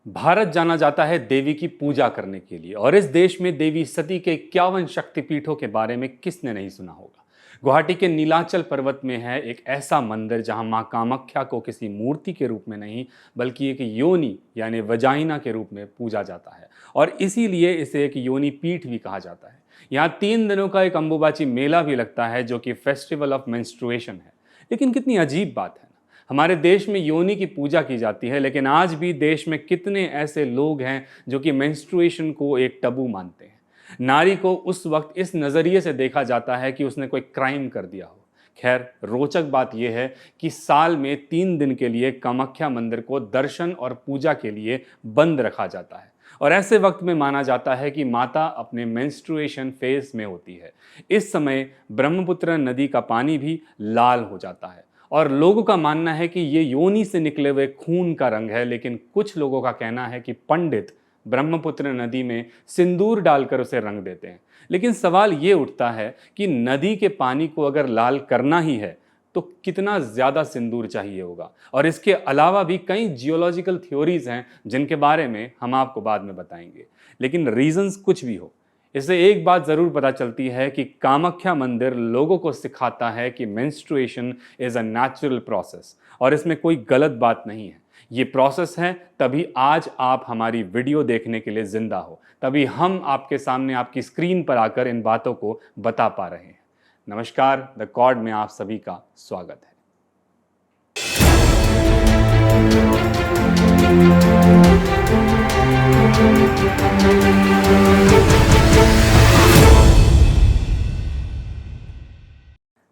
भारत जाना जाता है देवी की पूजा करने के लिए और इस देश में देवी सती के 51 शक्तिपीठों के बारे में किसने नहीं सुना होगा। गुवाहाटी के नीलाचल पर्वत में है एक ऐसा मंदिर जहां मां कामाख्या को किसी मूर्ति के रूप में नहीं बल्कि एक योनि यानी वजाइना के रूप में पूजा जाता है और इसीलिए इसे एक योनि पीठ भी कहा जाता है। यहाँ 3 दिनों का एक अंबुबाची मेला भी लगता है जो कि फेस्टिवल ऑफ मेंस्ट्रुएशन है। लेकिन कितनी अजीब बात है, हमारे देश में योनि की पूजा की जाती है लेकिन आज भी देश में कितने ऐसे लोग हैं जो कि मेंस्ट्रुएशन को एक टबू मानते हैं। नारी को उस वक्त इस नज़रिए से देखा जाता है कि उसने कोई क्राइम कर दिया हो। खैर, रोचक बात यह है कि साल में 3 दिन के लिए कामाख्या मंदिर को दर्शन और पूजा के लिए बंद रखा जाता है और ऐसे वक्त में माना जाता है कि माता अपने मेंस्ट्रुएशन फेज में होती है। इस समय ब्रह्मपुत्र नदी का पानी भी लाल हो जाता है और लोगों का मानना है कि ये योनि से निकले हुए खून का रंग है, लेकिन कुछ लोगों का कहना है कि पंडित ब्रह्मपुत्र नदी में सिंदूर डालकर उसे रंग देते हैं। लेकिन सवाल ये उठता है कि नदी के पानी को अगर लाल करना ही है तो कितना ज़्यादा सिंदूर चाहिए होगा, और इसके अलावा भी कई जियोलॉजिकल थ्योरीज हैं जिनके बारे में हम आपको बाद में बताएंगे। लेकिन रीजंस कुछ भी हो, इससे एक बात ज़रूर पता चलती है कि कामाख्या मंदिर लोगों को सिखाता है कि menstruation is a natural process और इसमें कोई गलत बात नहीं है। ये प्रोसेस है, तभी आज आप हमारी वीडियो देखने के लिए जिंदा हो, तभी हम आपके सामने आपकी स्क्रीन पर आकर इन बातों को बता पा रहे हैं। नमस्कार, द कॉर्ड में आप सभी का स्वागत है।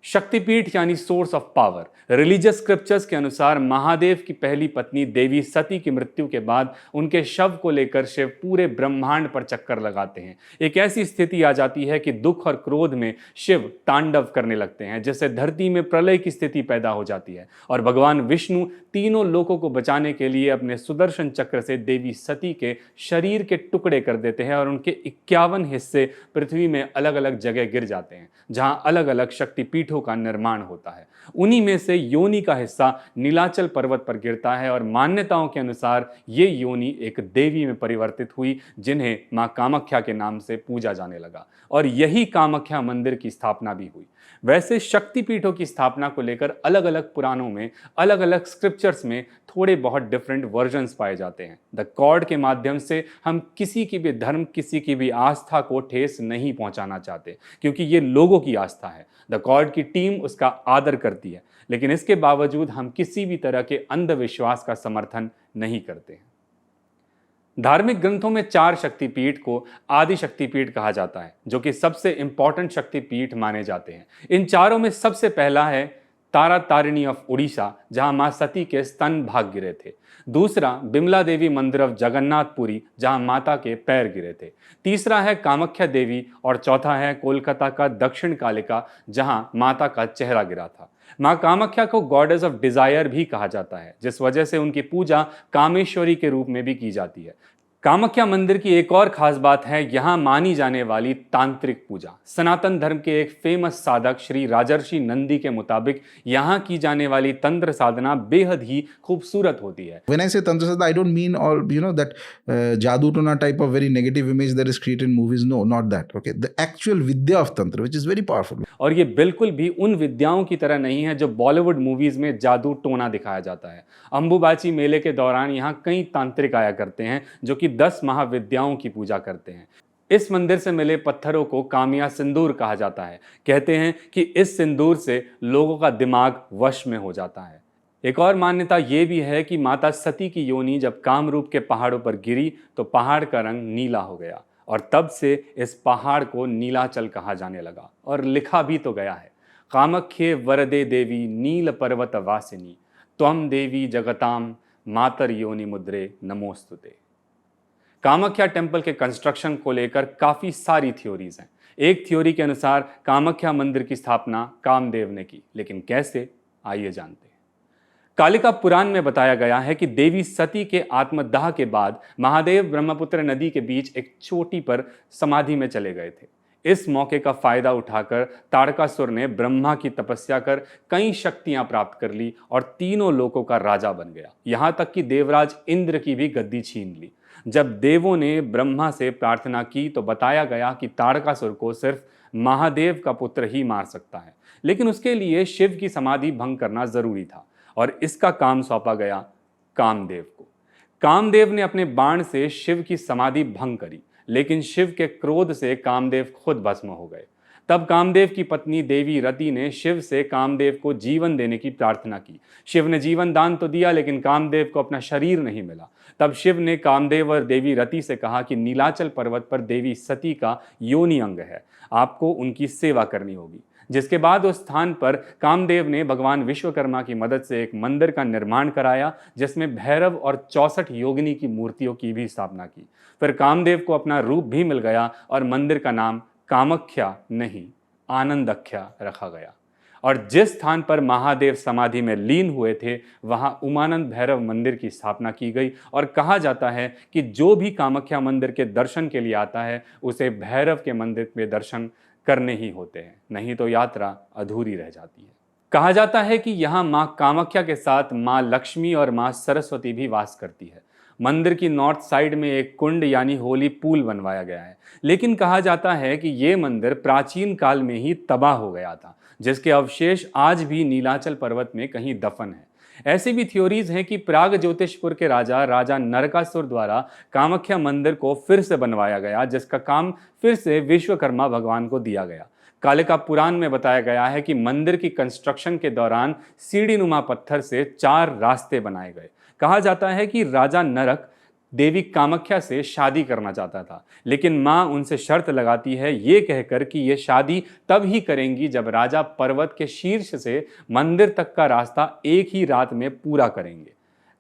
शक्तिपीठ यानी source of power. Religious scriptures के अनुसार महादेव की पहली पत्नी देवी सती की मृत्यु के बाद उनके शव को लेकर शिव पूरे ब्रह्मांड पर चक्कर लगाते हैं। एक ऐसी स्थिति आ जाती है कि दुख और क्रोध में शिव तांडव करने लगते हैं, जिससे धरती में प्रलय की स्थिति पैदा हो जाती है और भगवान विष्णु तीनों लोकों को बचाने के लिए अपने सुदर्शन चक्र से देवी सती के शरीर के टुकड़े कर देते हैं और उनके 51 हिस्से पृथ्वी में अलग अलग जगह गिर जाते हैं जहां अलग अलग शक्तिपीठों का निर्माण होता है। उन्हीं में से योनि का हिस्सा नीलाचल पर्वत पर गिरता है और मान्यताओं के अनुसार ये योनि एक देवी में परिवर्तित हुई जिन्हें मां कामाख्या के नाम से पूजा जाने लगा और यही कामाख्या मंदिर की स्थापना भी हुई। वैसे शक्तिपीठों की स्थापना को लेकर अलग अलग पुराणों में, अलग अलग स्क्रिप्चर्स में थोड़े बहुत डिफरेंट वर्जन्स पाए जाते हैं। द कॉर्ड के माध्यम से हम किसी की भी धर्म, किसी की भी आस्था को ठेस नहीं पहुंचाना चाहते, क्योंकि ये लोगों की आस्था है। द कॉर्ड की टीम उसका आदर करती है, लेकिन इसके बावजूद हम किसी भी तरह के अंधविश्वास का समर्थन नहीं करते हैं। धार्मिक ग्रंथों में 4 शक्तिपीठ को आदि शक्तिपीठ कहा जाता है, जो कि सबसे इंपॉर्टेंट शक्तिपीठ माने जाते हैं। इन चारों में सबसे पहला है तारा तारिणी ऑफ उड़ीसा, जहां मां सती के स्तन भाग गिरे थे। दूसरा बिमला देवी मंदिर ऑफ जगन्नाथपुरी, जहां माता के पैर गिरे थे। तीसरा है कामाख्या देवी और चौथा है कोलकाता का दक्षिण कालिका, जहां माता का चेहरा गिरा था। मां कामाख्या को गॉडेस ऑफ डिजायर भी कहा जाता है, जिस वजह से उनकी पूजा कामेश्वरी के रूप में भी की जाती है। कामाख्या मंदिर की एक और खास बात है यहाँ मानी जाने वाली तांत्रिक पूजा। सनातन धर्म के एक फेमस साधक श्री राजर्षि नंदी के मुताबिक यहाँ की जाने वाली तंत्र साधना बेहद ही खूबसूरत होती है। When I say tantra sadhana, I don't mean all that jadoo tona type of very negative image that is created in movies. No, not that. Okay, the actual vidya of tantra, which is very powerful. और ये बिल्कुल भी उन विद्याओं की तरह नहीं है जो बॉलीवुड मूवीज में जादू टोना दिखाया जाता है। अंबुबाची मेले के दौरान यहाँ कई तांत्रिक आया करते हैं जो कि 10 महाविद्याओं की पूजा करते हैं। इस मंदिर से मिले पत्थरों को कामिया सिंदूर कहा जाता है। कहते हैं कि इस सिंदूर से लोगों का दिमाग वश में हो जाता है। एक और मान्यता ये भी है कि माता सती की योनि जब कामरूप के पहाड़ों पर गिरी तो पहाड़ का रंग नीला हो गया और तब से इस पहाड़ को नीलाचल कहा जाने लगा। और लिखा भी तो गया है, कामाख्ये वरदे देवी नील पर्वत वासिनी त्वम देवी जगताम मातर योनि मुद्रे नमोस्तुते। कामाख्या टेम्पल के कंस्ट्रक्शन को लेकर काफ़ी सारी थ्योरीज हैं। एक थ्योरी के अनुसार कामाख्या मंदिर की स्थापना कामदेव ने की, लेकिन कैसे, आइए जानते हैं। कालिका पुराण में बताया गया है कि देवी सती के आत्मदाह के बाद महादेव ब्रह्मपुत्र नदी के बीच एक चोटी पर समाधि में चले गए थे। इस मौके का फायदा उठाकर तारकासुर ने ब्रह्मा की तपस्या कर कई शक्तियां प्राप्त कर ली और तीनों लोकों का राजा बन गया। यहां तक कि देवराज इंद्र की भी गद्दी छीन ली। जब देवों ने ब्रह्मा से प्रार्थना की तो बताया गया कि तारकासुर को सिर्फ महादेव का पुत्र ही मार सकता है, लेकिन उसके लिए शिव की समाधि भंग करना जरूरी था और इसका काम सौंपा गया कामदेव को। कामदेव ने अपने बाण से शिव की समाधि भंग करी, लेकिन शिव के क्रोध से कामदेव खुद भस्म हो गए। तब कामदेव की पत्नी देवी रति ने शिव से कामदेव को जीवन देने की प्रार्थना की। शिव ने जीवन दान तो दिया, लेकिन कामदेव को अपना शरीर नहीं मिला। तब शिव ने कामदेव और देवी रति से कहा कि नीलाचल पर्वत पर देवी सती का योनि अंग है, आपको उनकी सेवा करनी होगी। जिसके बाद उस स्थान पर कामदेव ने भगवान विश्वकर्मा की मदद से एक मंदिर का निर्माण कराया, जिसमें भैरव और 64 योगिनी की मूर्तियों की भी स्थापना की। फिर कामदेव को अपना रूप भी मिल गया और मंदिर का नाम कामाख्या नहीं, आनंदाख्या रखा गया। और जिस स्थान पर महादेव समाधि में लीन हुए थे, वहां उमानंद भैरव मंदिर की स्थापना की गई और कहा जाता है कि जो भी कामाख्या मंदिर के दर्शन के लिए आता है, उसे भैरव के मंदिर में दर्शन करने ही होते हैं, नहीं तो यात्रा अधूरी रह जाती है। कहा जाता है कि यहाँ माँ कामाख्या के साथ माँ लक्ष्मी और माँ सरस्वती भी वास करती है। मंदिर की नॉर्थ साइड में एक कुंड यानी होली पूल बनवाया गया है, लेकिन कहा जाता है कि ये मंदिर प्राचीन काल में ही तबाह हो गया था, जिसके अवशेष आज भी नीलाचल पर्वत में कहीं दफन है। ऐसी भी थ्योरीज हैं कि प्राग ज्योतिषपुर के राजा नरकासुर द्वारा कामाख्या मंदिर को फिर से बनवाया गया, जिसका काम फिर से विश्वकर्मा भगवान को दिया गया। कालिका पुराण में बताया गया है कि मंदिर की कंस्ट्रक्शन के दौरान सीढ़ीनुमा पत्थर से 4 रास्ते बनाए गए। कहा जाता है कि राजा नरक देवी कामाख्या से शादी करना चाहता था, लेकिन मां उनसे शर्त लगाती है ये कहकर कि ये शादी तब ही करेंगी जब राजा पर्वत के शीर्ष से मंदिर तक का रास्ता एक ही रात में पूरा करेंगे।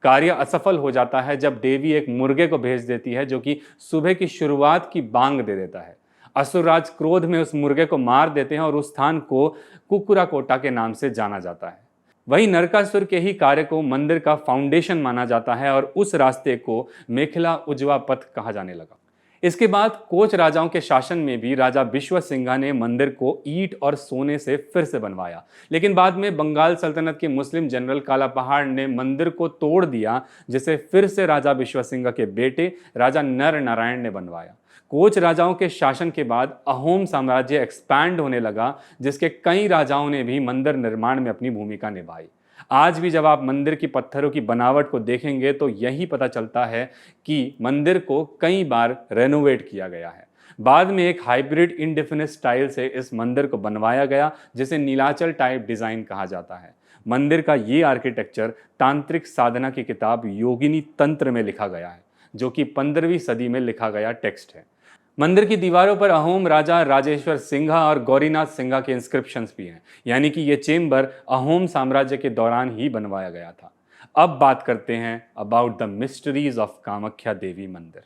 कार्य असफल हो जाता है जब देवी एक मुर्गे को भेज देती है, जो कि सुबह की शुरुआत की बांग दे देता है। असुरराज क्रोध में उस मुर्गे को मार देते हैं और उस स्थान को कुकुराकोटा के नाम से जाना जाता है। वहीं नरकासुर के ही कार्य को मंदिर का फाउंडेशन माना जाता है और उस रास्ते को मेखला उजवा पथ कहा जाने लगा। इसके बाद कोच राजाओं के शासन में भी राजा विश्वसिंघा ने मंदिर को ईंट और सोने से फिर से बनवाया, लेकिन बाद में बंगाल सल्तनत के मुस्लिम जनरल काला पहाड़ ने मंदिर को तोड़ दिया, जिसे फिर से राजा विश्वसिंघा के बेटे राजा नर नारायण ने बनवाया। कोच राजाओं के शासन के बाद अहोम साम्राज्य एक्सपैंड होने लगा, जिसके कई राजाओं ने भी मंदिर निर्माण में अपनी भूमिका निभाई। आज भी जब आप मंदिर की पत्थरों की बनावट को देखेंगे तो यही पता चलता है कि मंदिर को कई बार रेनोवेट किया गया है। बाद में एक हाइब्रिड इंडिफिनिट स्टाइल से इस मंदिर को बनवाया गया, जिसे नीलाचल टाइप डिजाइन कहा जाता है। मंदिर का ये आर्किटेक्चर तांत्रिक साधना की किताब योगिनी तंत्र में लिखा गया है, जो कि 15वीं सदी में लिखा गया टेक्स्ट है। मंदिर की दीवारों पर अहोम राजा राजेश्वर सिंघा और गौरीनाथ सिंघा के इंस्क्रिप्शंस भी हैं, यानी कि ये चेंबर अहोम साम्राज्य के दौरान ही बनवाया गया था। अब बात करते हैं about the mysteries of Kamakhya Devi मंदिर।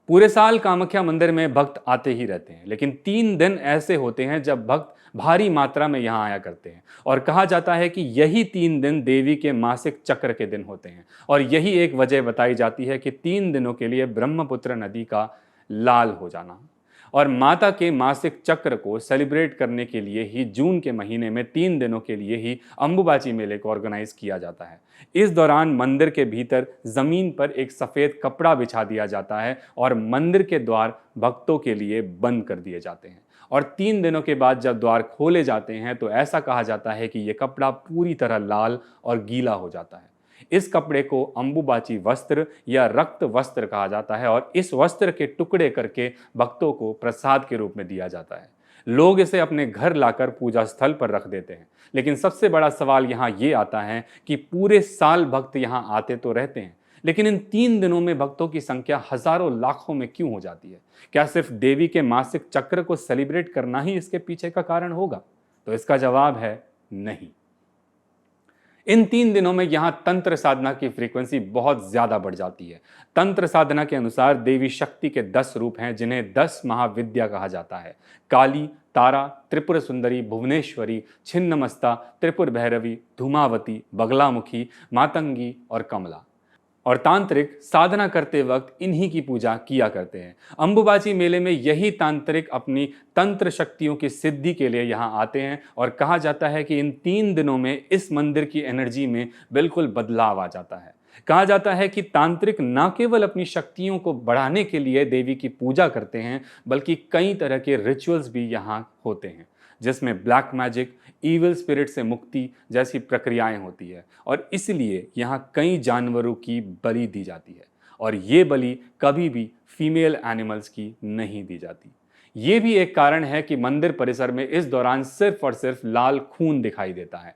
पूरे साल कामाख्या मंदिर में भक्त आते ही रहते हैं, लेकिन 3 दिन ऐसे होते हैं जब भक्त भारी मात्रा में यहाँ आया करते हैं और कहा जाता है कि यही 3 दिन देवी के मासिक चक्र के दिन होते हैं। और यही एक वजह बताई जाती है कि 3 दिनों के लिए ब्रह्मपुत्र नदी का लाल हो जाना। और माता के मासिक चक्र को सेलिब्रेट करने के लिए ही जून के महीने में 3 दिनों के लिए ही अंबुबाची मेले को ऑर्गेनाइज किया जाता है। इस दौरान मंदिर के भीतर जमीन पर एक सफेद कपड़ा बिछा दिया जाता है और मंदिर के द्वार भक्तों के लिए बंद कर दिए जाते हैं। और 3 दिनों के बाद जब द्वार खोले जाते हैं तो ऐसा कहा जाता है कि यह कपड़ा पूरी तरह लाल और गीला हो जाता है। इस कपड़े को अंबुबाची वस्त्र या रक्त वस्त्र कहा जाता है और इस वस्त्र के टुकड़े करके भक्तों को प्रसाद के रूप में दिया जाता है। लोग इसे अपने घर लाकर पूजा स्थल पर रख देते हैं, लेकिन सबसे बड़ा सवाल यहाँ ये आता है कि पूरे साल भक्त यहाँ आते तो रहते हैं, लेकिन इन 3 दिनों में भक्तों की संख्या हजारों लाखों में क्यों हो जाती है? क्या सिर्फ देवी के मासिक चक्र को सेलिब्रेट करना ही इसके पीछे का कारण होगा? तो इसका जवाब है नहीं। इन 3 दिनों में यहाँ तंत्र साधना की फ्रीक्वेंसी बहुत ज्यादा बढ़ जाती है। तंत्र साधना के अनुसार देवी शक्ति के 10 रूप हैं, जिन्हें 10 महाविद्या कहा जाता है। काली, तारा, त्रिपुर सुंदरी, भुवनेश्वरी, छिन्नमस्ता, त्रिपुर भैरवी, धूमावती, बगलामुखी, मातंगी और कमला। और तांत्रिक साधना करते वक्त इन्हीं की पूजा किया करते हैं। अंबुबाची मेले में यही तांत्रिक अपनी तंत्र शक्तियों की सिद्धि के लिए यहाँ आते हैं और कहा जाता है कि इन 3 दिनों में इस मंदिर की एनर्जी में बिल्कुल बदलाव आ जाता है। कहा जाता है कि तांत्रिक न केवल अपनी शक्तियों को बढ़ाने के लिए देवी की पूजा करते हैं, बल्कि कई तरह के रिचुअल्स भी यहाँ होते हैं, जिसमें ब्लैक मैजिक, ईविल स्पिरिट से मुक्ति जैसी प्रक्रियाएं होती है और इसलिए यहाँ कई जानवरों की बलि दी जाती है और ये बलि कभी भी फीमेल एनिमल्स की नहीं दी जाती। ये भी एक कारण है कि मंदिर परिसर में इस दौरान सिर्फ और सिर्फ लाल खून दिखाई देता है।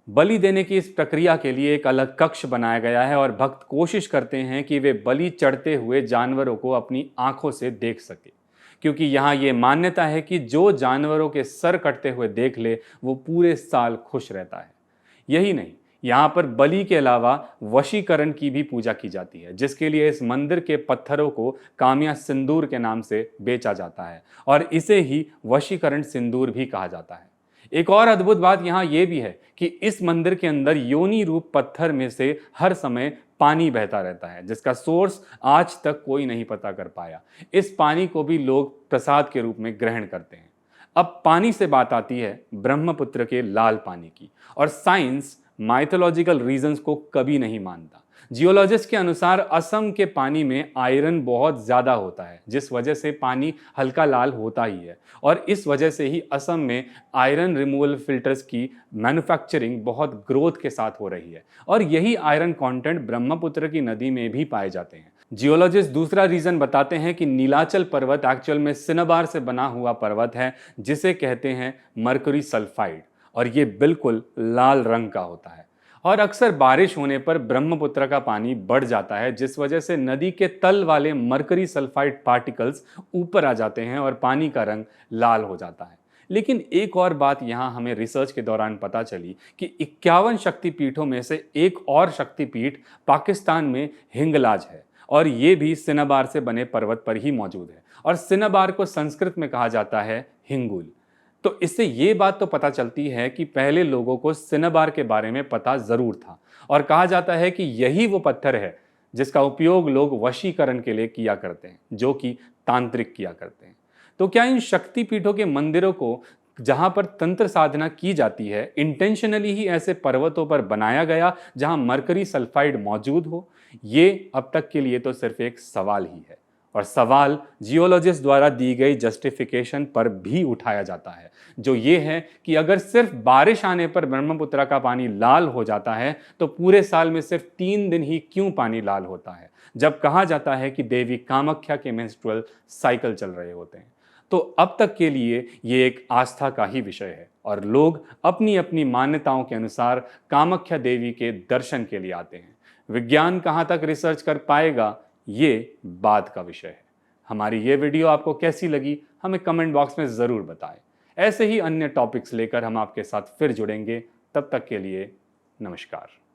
बलि देने की इस प्रक्रिया के लिए एक अलग कक्ष बनाया गया है और भक्त कोशिश करते हैं कि वे बलि चढ़ते हुए जानवरों को अपनी आंखों से देख सके, क्योंकि यहाँ ये मान्यता है कि जो जानवरों के सर कटते हुए देख ले वो पूरे साल खुश रहता है। यही नहीं, यहाँ पर बलि के अलावा वशीकरण की भी पूजा की जाती है, जिसके लिए इस मंदिर के पत्थरों को काम्या सिंदूर के नाम से बेचा जाता है और इसे ही वशीकरण सिंदूर भी कहा जाता है। एक और अद्भुत बात यहाँ ये भी है कि इस मंदिर के अंदर योनि रूप पत्थर में से हर समय पानी बहता रहता है, जिसका सोर्स आज तक कोई नहीं पता कर पाया। इस पानी को भी लोग प्रसाद के रूप में ग्रहण करते हैं। अब पानी से बात आती है ब्रह्मपुत्र के लाल पानी की, और साइंस माइथोलॉजिकल रीजंस को कभी नहीं मानता। जियोलॉजिस्ट के अनुसार असम के पानी में आयरन बहुत ज़्यादा होता है, जिस वजह से पानी हल्का लाल होता ही है और इस वजह से ही असम में आयरन रिमूवल फिल्टर्स की मैन्युफैक्चरिंग बहुत ग्रोथ के साथ हो रही है और यही आयरन कंटेंट ब्रह्मपुत्र की नदी में भी पाए जाते हैं। जियोलॉजिस्ट दूसरा रीज़न बताते हैं कि नीलाचल पर्वत एक्चुअल में सिनबार से बना हुआ पर्वत है, जिसे कहते हैं मरकरी सल्फाइड, और ये बिल्कुल लाल रंग का होता है और अक्सर बारिश होने पर ब्रह्मपुत्र का पानी बढ़ जाता है, जिस वजह से नदी के तल वाले मरकरी सल्फाइड पार्टिकल्स ऊपर आ जाते हैं और पानी का रंग लाल हो जाता है। लेकिन एक और बात यहाँ हमें रिसर्च के दौरान पता चली कि 51 शक्तिपीठों में से एक और शक्तिपीठ पाकिस्तान में हिंगलाज है और ये भी सिनबार से बने पर्वत पर ही मौजूद है और सिनबार को संस्कृत में कहा जाता है हिंगुल। तो इससे ये बात तो पता चलती है कि पहले लोगों को सिनबार के बारे में पता जरूर था और कहा जाता है कि यही वो पत्थर है जिसका उपयोग लोग वशीकरण के लिए किया करते हैं, जो कि तांत्रिक किया करते हैं। तो क्या इन शक्तिपीठों के मंदिरों को जहां पर तंत्र साधना की जाती है इंटेंशनली ही ऐसे पर्वतों पर बनाया गया जहां मरकरी सल्फाइड मौजूद हो? ये अब तक के लिए तो सिर्फ एक सवाल ही है और सवाल जियोलॉजिस्ट द्वारा दी गई जस्टिफिकेशन पर भी उठाया जाता है, जो ये है कि अगर सिर्फ बारिश आने पर ब्रह्मपुत्र का पानी लाल हो जाता है तो पूरे साल में सिर्फ 3 दिन ही क्यों पानी लाल होता है, जब कहा जाता है कि देवी कामाख्या के मेंस्ट्रुअल साइकिल चल रहे होते हैं। तो अब तक के लिए ये एक आस्था का ही विषय है और लोग अपनी अपनी मान्यताओं के अनुसार कामाख्या देवी के दर्शन के लिए आते हैं। विज्ञान कहाँ तक रिसर्च कर पाएगा, ये बाद का विषय है। हमारी ये वीडियो आपको कैसी लगी हमें कमेंट बॉक्स में ज़रूर बताएं। ऐसे ही अन्य टॉपिक्स लेकर हम आपके साथ फिर जुड़ेंगे। तब तक के लिए नमस्कार।